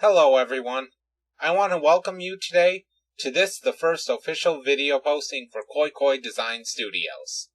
Hello everyone. I want to welcome you today to the first official video posting for KoiKoiDesigns Studios.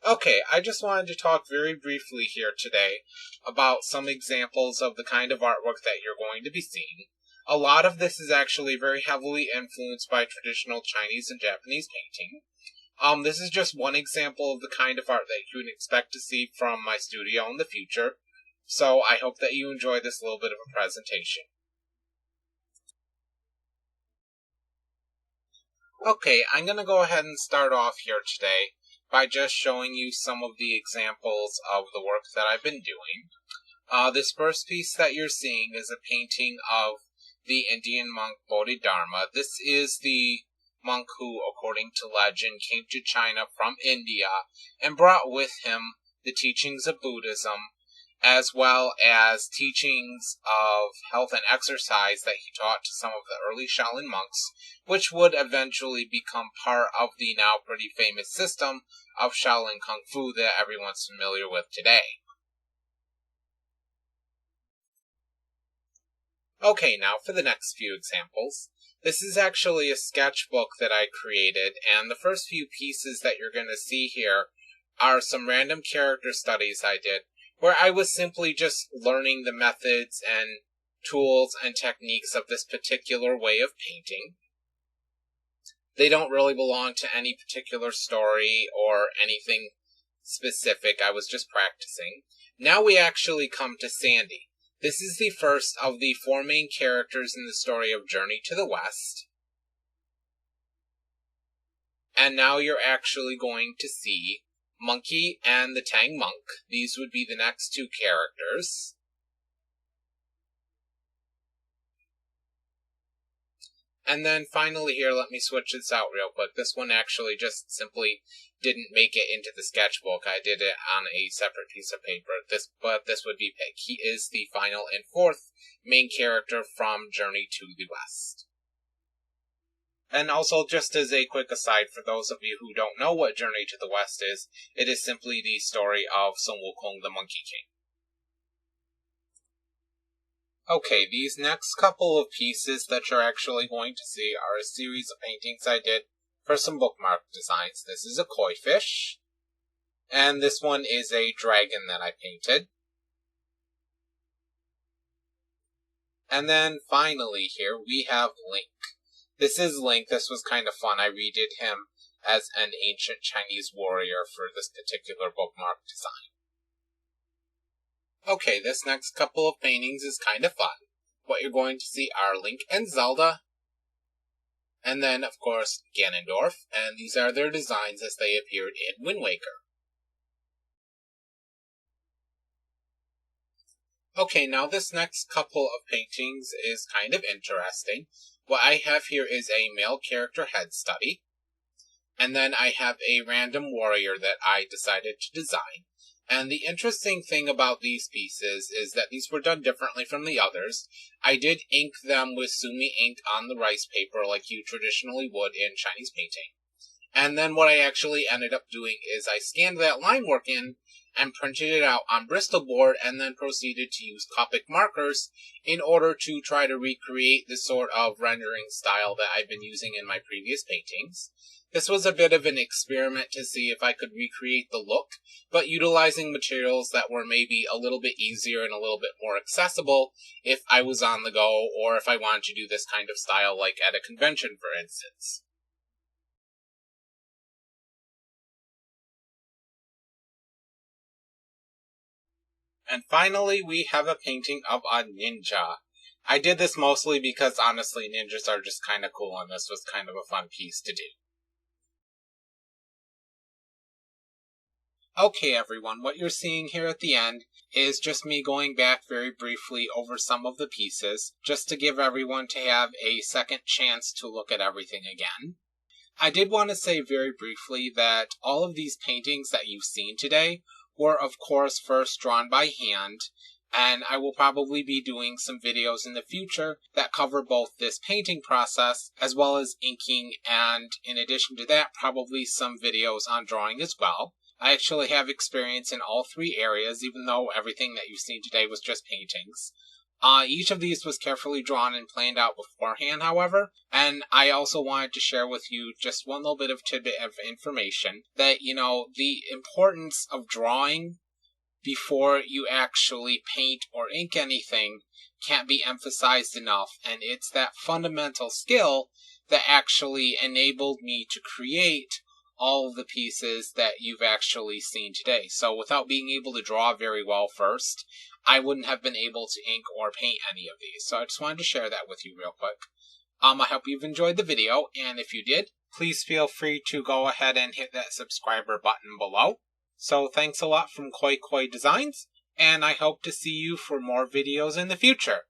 Okay, I just wanted to talk very briefly here today about some examples of the kind of artwork that you're going to be seeing. A lot of this is actually very heavily influenced by traditional Chinese and Japanese painting. This is just one example of the kind of art that you can expect to see from my studio in the future, so I hope that you enjoy this little bit of a presentation. Okay, I'm going to go ahead and start off here today by just showing you some of the examples of the work that I've been doing. This first piece that you're seeing is a painting of the Indian monk Bodhidharma. This is the monk who, according to legend, came to China from India and brought with him the teachings of Buddhism, as well as teachings of health and exercise that he taught to some of the early Shaolin monks, which would eventually become part of the now pretty famous system of Shaolin Kung Fu that everyone's familiar with today. Okay, now for the next few examples. This is actually a sketchbook that I created, and the first few pieces that you're going to see here are some random character studies I did, where I was simply just learning the methods and tools and techniques of this particular way of painting. They don't really belong to any particular story or anything specific. I was just practicing. Now we actually come to Sandy. This is the first of the four main characters in the story of Journey to the West. And now you're actually going to see Monkey and the Tang Monk. These would be the next two characters. And then finally here, let me switch this out real quick. This one actually just simply didn't make it into the sketchbook. I did it on a separate piece of paper. But this would be Pig. He is the final and fourth main character from Journey to the West. And also, just as a quick aside, for those of you who don't know what Journey to the West is, it is simply the story of Sun Wukong, the Monkey King. Okay, these next couple of pieces that you're actually going to see are a series of paintings I did for some bookmark designs. This is a koi fish, and this one is a dragon that I painted. And then finally here, we have Link. This is Link. This was kind of fun. I redid him as an ancient Chinese warrior for this particular bookmark design. Okay, this next couple of paintings is kind of fun. What you're going to see are Link and Zelda, and then, of course, Ganondorf, and these are their designs as they appeared in Wind Waker. Okay, now this next couple of paintings is kind of interesting. What I have here is a male character head study, and then I have a random warrior that I decided to design. And the interesting thing about these pieces is that these were done differently from the others. I did ink them with Sumi ink on the rice paper like you traditionally would in Chinese painting. And then what I actually ended up doing is I scanned that line work in and printed it out on Bristol board and then proceeded to use Copic markers in order to try to recreate the sort of rendering style that I've been using in my previous paintings. This was a bit of an experiment to see if I could recreate the look, but utilizing materials that were maybe a little bit easier and a little bit more accessible if I was on the go or if I wanted to do this kind of style like at a convention, for instance. And finally, we have a painting of a ninja. I did this mostly because, honestly, ninjas are just kind of cool, and this was kind of a fun piece to do. Okay, everyone, what you're seeing here at the end is just me going back very briefly over some of the pieces, just to give everyone to have a second chance to look at everything again. I did want to say very briefly that all of these paintings that you've seen today were, of course, first drawn by hand, And I will probably be doing some videos in the future that cover both this painting process as well as inking, and in addition to that, probably some videos on drawing as well. I actually have experience in all three areas, even though everything that you've seen today was just paintings. Each of these was carefully drawn and planned out beforehand, however, and I also wanted to share with you just one little bit of tidbit of information that, the importance of drawing before you actually paint or ink anything can't be emphasized enough, and it's that fundamental skill that actually enabled me to create all of the pieces that you've actually seen today. So without being able to draw very well first, I wouldn't have been able to ink or paint any of these. So I just wanted to share that with you real quick. I hope you've enjoyed the video, and if you did, please feel free to go ahead and hit that subscriber button below. So thanks a lot from KoiKoiDesigns, and I hope to see you for more videos in the future.